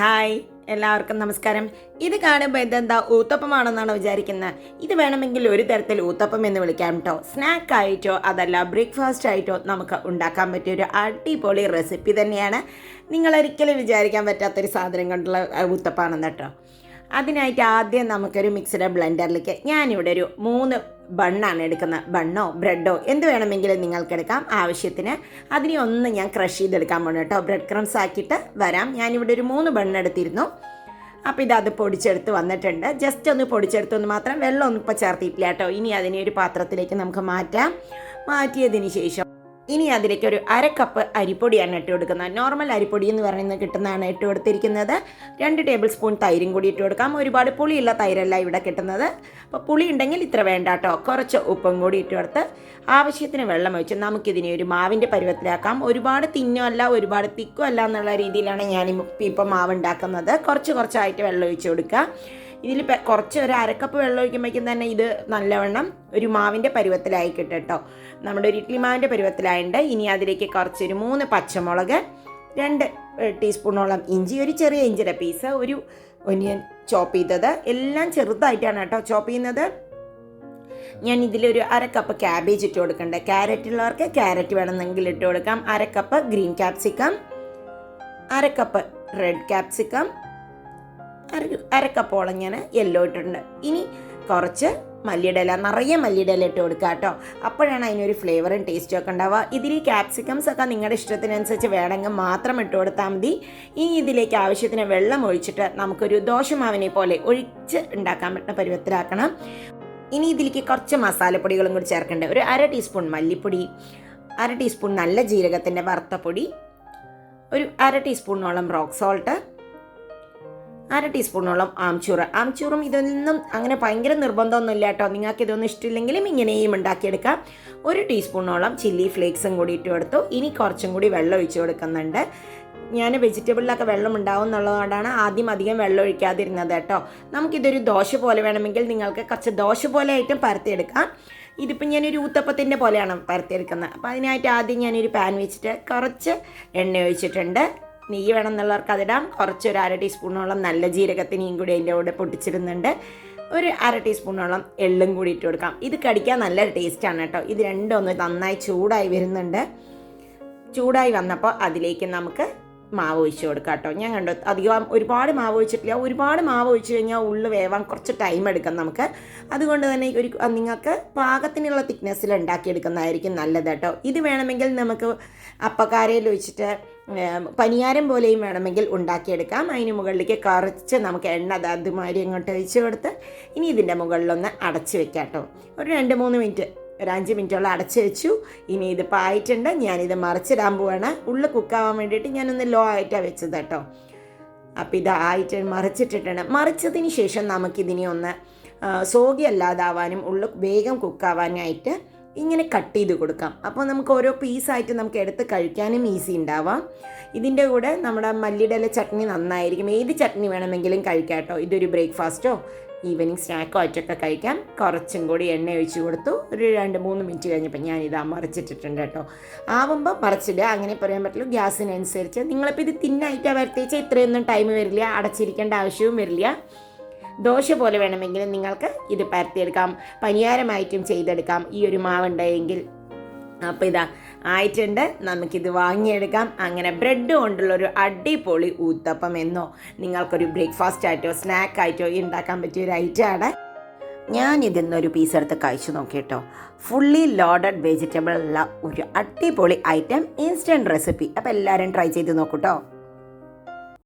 Hi, എല്ലാവർക്കും നമസ്കാരം. ഇത് കാണുമ്പോൾ ഇതെന്താ ഊത്തപ്പമാണെന്നാണോ വിചാരിക്കുന്നത്? ഇത് വേണമെങ്കിൽ ഒരു തരത്തിൽ ഊത്തപ്പം എന്ന് വിളിക്കാം കേട്ടോ. സ്നാക്കായിട്ടോ അതല്ല ബ്രേക്ക്ഫാസ്റ്റ് ആയിട്ടോ നമുക്ക് ഉണ്ടാക്കാൻ പറ്റിയൊരു അടിപൊളി റെസിപ്പി തന്നെയാണ്. നിങ്ങളൊരിക്കലും വിചാരിക്കാൻ പറ്റാത്തൊരു സാധനം കൊണ്ടുള്ള ഊത്തപ്പാണെന്ന് കേട്ടോ. അതിനായിട്ട് ആദ്യം നമുക്കൊരു മിക്സിയുടെ ബ്ലെൻഡറിലേക്ക് ഞാനിവിടെ ഒരു 3 ബണ്ണാണ് എടുക്കുന്നത്. ബണ്ണോ ബ്രെഡോ എന്ത് വേണമെങ്കിലും നിങ്ങൾക്കെടുക്കാം ആവശ്യത്തിന്. അതിനെ ഒന്ന് ഞാൻ ക്രഷ് ചെയ്തെടുക്കാൻ പോകണം കേട്ടോ. ബ്രെഡ് ക്രംസ് ആക്കിയിട്ട് വരാം. ഞാനിവിടെ ഒരു 3 ബണ്ണ് എടുത്തിരുന്നു. അപ്പോൾ അത് പൊടിച്ചെടുത്ത് വന്നിട്ടുണ്ട്. ജസ്റ്റ് ഒന്ന് പൊടിച്ചെടുത്തൊന്ന് മാത്രം, വെള്ളമൊന്നും ഇപ്പോൾ ചേർത്തിട്ടില്ല കേട്ടോ. ഇനി അതിനെ ഒരു പാത്രത്തിലേക്ക് നമുക്ക് മാറ്റിയതിന് ശേഷം ഇനി അതിലേക്ക് ഒരു 1/2 കപ്പ് അരിപ്പൊടിയാണ് ഇട്ട് കൊടുക്കുന്നത്. നോർമൽ അരിപ്പൊടി എന്ന് പറയുന്നത് കിട്ടുന്നതാണ് ഇട്ട് കൊടുത്തിരിക്കുന്നത്. 2 ടേബിൾ സ്പൂൺ തൈരും കൂടി ഇട്ട് കൊടുക്കാം. ഒരുപാട് പുളിയുള്ള തൈരല്ല ഇവിടെ കിട്ടുന്നത്. അപ്പോൾ പുളി ഉണ്ടെങ്കിൽ ഇത്ര വേണ്ട കേട്ടോ. കുറച്ച് ഉപ്പും കൂടി ഇട്ട് കൊടുത്ത് ആവശ്യത്തിന് വെള്ളം ഒഴിച്ച് നമുക്കിതിനെ ഒരു മാവിൻ്റെ പരുവത്തിലാക്കാം. ഒരുപാട് തിന്നോ അല്ല ഒരുപാട് തിക്കോ അല്ല എന്നുള്ള രീതിയിലാണ് ഞാൻ ഇപ്പം മാവ് ഉണ്ടാക്കുന്നത്. കുറച്ചായിട്ട് വെള്ളം ഒഴിച്ച് കൊടുക്കുക. ഇതിൽ കുറച്ച് ഒരു 1/2 കപ്പ് വെള്ളം ഒഴിക്കുമ്പോഴേക്കും തന്നെ ഇത് നല്ലവണ്ണം ഒരു മാവിൻ്റെ പരുവത്തിലായി കിട്ടും കേട്ടോ. നമ്മുടെ ഒരു ഇഡ്ഡലി മാവിൻ്റെ പരുവത്തിലായിട്ടുണ്ട്. ഇനി അതിലേക്ക് കുറച്ചൊരു 3 പച്ചമുളക്, 2 ടീസ്പൂണോളം ഇഞ്ചി, ഒരു ചെറിയ ഇഞ്ചിയുടെ പീസ്, ഒരു ഒനിയൻ ചോപ്പ് ചെയ്തത്, എല്ലാം ചെറുതായിട്ടാണ് കേട്ടോ ചോപ്പ് ചെയ്യുന്നത്. ഞാൻ ഇതിലൊരു 1/2 കപ്പ് ക്യാബേജ് ഇട്ട് കൊടുക്കണ്ടേ. ക്യാരറ്റ് ഉള്ളവർക്ക് ക്യാരറ്റ് വേണമെന്നെങ്കിൽ ഇട്ട് കൊടുക്കാം. 1/2 cup green capsicum, 1/2 cup red capsicum, 1/2 കപ്പോളം ഞാൻ യെല്ലോ ഇട്ടിട്ടുണ്ട്. ഇനി കുറച്ച് മല്ലിയുടെ ഇല, നിറയെ മല്ലിയുടെ ഇല ഇട്ട് കൊടുക്കുക കേട്ടോ. അപ്പോഴാണ് അതിനൊരു ഫ്ലേവറും ടേസ്റ്റും ഒക്കെ ഉണ്ടാവുക. ഇതിൽ ക്യാപ്സിക്കംസ് ഒക്കെ നിങ്ങളുടെ ഇഷ്ടത്തിനനുസരിച്ച് വേണമെങ്കിൽ മാത്രം ഇട്ട് കൊടുത്താൽ മതി. ഇനി ഇതിലേക്ക് ആവശ്യത്തിന് വെള്ളം ഒഴിച്ചിട്ട് നമുക്കൊരു ദോശമാവിനെ പോലെ ഒഴിച്ച് ഉണ്ടാക്കാൻ പറ്റുന്ന പരുവത്തിലാക്കണം. ഇനി ഇതിലേക്ക് കുറച്ച് മസാലപ്പൊടികളും കൂടി ചേർക്കേണ്ടത്. ഒരു 1/2 ടീസ്പൂൺ മല്ലിപ്പൊടി, 1/2 ടീസ്പൂൺ നല്ല ജീരകത്തിൻ്റെ വറുത്ത പൊടി, ഒരു 1/2 ടീസ്പൂണോളം റോക്ക് സോൾട്ട്, 1/2 ടീസ്പൂണോളം ആംചൂറും ഇതൊന്നും അങ്ങനെ ഭയങ്കര നിർബന്ധമൊന്നുമില്ല കേട്ടോ. നിങ്ങൾക്ക് ഇതൊന്നും ഇഷ്ടമില്ലെങ്കിലും ഇങ്ങനെയും ഉണ്ടാക്കിയെടുക്കാം. 1 ടീസ്പൂണോളം ചില്ലി ഫ്ലേക്സും കൂടി ഇട്ട് കൊടുത്തു. ഇനി കുറച്ചും കൂടി വെള്ളം ഒഴിച്ച് കൊടുക്കുന്നുണ്ട്. ഞാൻ വെജിറ്റബിളിലൊക്കെ വെള്ളം ഉണ്ടാവും എന്നുള്ളതുകൊണ്ടാണ് ആദ്യം അധികം വെള്ളം ഒഴിക്കാതിരുന്നത് കേട്ടോ. നമുക്കിതൊരു ദോശ പോലെ വേണമെങ്കിൽ നിങ്ങൾക്ക് കുറച്ച് ദോശ പോലെ ആയിട്ടും പരത്തിയെടുക്കാം. ഇതിപ്പോൾ ഞാനൊരു ഊത്തപ്പത്തിൻ്റെ പോലെയാണ് പരത്തിയെടുക്കുന്നത്. അപ്പോൾ അതിനായിട്ട് ആദ്യം ഞാനൊരു പാൻ വെച്ചിട്ട് കുറച്ച് എണ്ണ ഒഴിച്ചിട്ടുണ്ട്. നെയ്യ് വേണമെന്നുള്ളവർക്ക് അതിടാം. കുറച്ചൊരു 1/2 ടീസ്പൂണോളം നല്ല ജീരകത്തിനെയും കൂടി അതിൻ്റെ കൂടെ പൊട്ടിച്ചിടുന്നുണ്ട്. ഒരു 1/2 ടീസ്പൂണോളം എള്ളും കൂടി ഇട്ട് കൊടുക്കാം. ഇത് കടിക്കാൻ നല്ല ടേസ്റ്റാണ് കേട്ടോ. ഇത് രണ്ടും ഒന്ന് നന്നായി ചൂടായി വരുന്നുണ്ട്. ചൂടായി വന്നപ്പോൾ അതിലേക്ക് നമുക്ക് മാവ് ഒഴിച്ച് കൊടുക്കാം കേട്ടോ. ഞാൻ കണ്ടു അധികം ഒരുപാട് മാവ് ഒഴിച്ചിട്ടില്ല. ഒരുപാട് മാവ് ഒഴിച്ച് കഴിഞ്ഞാൽ ഉള്ളു വേവാൻ കുറച്ച് ടൈം എടുക്കും നമുക്ക്. അതുകൊണ്ട് തന്നെ നിങ്ങൾക്ക് പാകത്തിനുള്ള തിക്നെസ്സിൽ ഉണ്ടാക്കിയെടുക്കുന്നതായിരിക്കും നല്ലത് കേട്ടോ. ഇത് വേണമെങ്കിൽ നമുക്ക് അപ്പക്കാരയിൽ ഒഴിച്ചിട്ട് പനിയാരം പോലെയും വേണമെങ്കിൽ ഉണ്ടാക്കിയെടുക്കാം. അതിന് മുകളിലേക്ക് കുറച്ച് നമുക്ക് എണ്ണ അതുമാതിരി അങ്ങോട്ട് ഒഴിച്ച് കൊടുത്ത് ഇനി ഇതിൻ്റെ മുകളിലൊന്ന് അടച്ച് വെക്കാം കേട്ടോ. ഒരു 2-3 മിനിറ്റ്, ഒരു 5 മിനിറ്റോളം അടച്ച് വെച്ചു. ഇനി ഇതിപ്പോൾ ആയിട്ടുണ്ട്. ഞാനിത് മറിച്ചിടാൻ പോവാണ്. ഉള്ളിൽ കുക്കാവാൻ വേണ്ടിയിട്ട് ഞാനൊന്ന് ലോ ആയിട്ടാണ് വെച്ചത് കേട്ടോ. അപ്പോൾ ഇതായിട്ട് മറിച്ചിട്ടിട്ടുണ്ട്. മറിച്ചതിന് ശേഷം നമുക്കിതിനെ ഒന്ന് സോഗി അല്ലാതാവാനും ഉള്ളിൽ വേഗം കുക്കാവാനായിട്ട് ഇങ്ങനെ കട്ട് ചെയ്ത് കൊടുക്കാം. അപ്പോൾ നമുക്ക് ഓരോ പീസായിട്ട് നമുക്ക് എടുത്ത് കഴിക്കാനും ഈസി ഉണ്ടാവാം. ഇതിൻ്റെ കൂടെ നമ്മുടെ മല്ലിയുടെ ഇല ചട്നി നന്നായിരിക്കും. ഏത് ചട്നി വേണമെങ്കിലും കഴിക്കാം കേട്ടോ. ഇതൊരു ബ്രേക്ക്ഫാസ്റ്റോ ഈവനിങ് സ്നാക്കോ ആയിട്ടൊക്കെ കഴിക്കാം. കുറച്ചും കൂടി എണ്ണ ഒഴിച്ച് കൊടുത്തു. ഒരു 2-3 മിനിറ്റ് കഴിഞ്ഞപ്പോൾ ഞാനിതാ മറിച്ചിട്ടിട്ടുണ്ട് കേട്ടോ. ആവുമ്പോൾ മറിച്ചിടുക, അങ്ങനെ പറയാൻ പറ്റുള്ളൂ. ഗ്യാസിനനുസരിച്ച് നിങ്ങളിപ്പോൾ ഇത് തിന്നായിട്ടാണ് വരുത്തിച്ചാൽ ഇത്രയൊന്നും ടൈം വരില്ല, അടച്ചിരിക്കേണ്ട ആവശ്യവും വരില്ല. ദോശ പോലെ വേണമെങ്കിലും നിങ്ങൾക്ക് ഇത് പരത്തിയെടുക്കാം. പനിയാരമായിട്ടും ചെയ്തെടുക്കാം ഈ ഒരു മാവുണ്ടെങ്കിൽ. അപ്പോൾ ഇതാ ആയിട്ടുണ്ട്. നമുക്കിത് വാങ്ങിയെടുക്കാം. അങ്ങനെ ബ്രെഡ് കൊണ്ടുള്ളൊരു അടിപൊളി ഊത്തപ്പം എന്നോ നിങ്ങൾക്കൊരു ബ്രേക്ക്ഫാസ്റ്റ് ആയിട്ടോ സ്നാക്കായിട്ടോ ഉണ്ടാക്കാൻ പറ്റിയൊരു ഐറ്റമാണ്. ഞാനിതിന്നൊരു പീസ് എടുത്ത് കഴിച്ചു നോക്കിയിട്ടോ. ഫുള്ളി ലോഡഡ് വെജിറ്റബിൾ ഉള്ള ഒരു അടിപൊളി ഐറ്റം, ഇൻസ്റ്റൻറ്റ് റെസിപ്പി. അപ്പോൾ എല്ലാവരും ട്രൈ ചെയ്ത് നോക്കൂട്ടോ.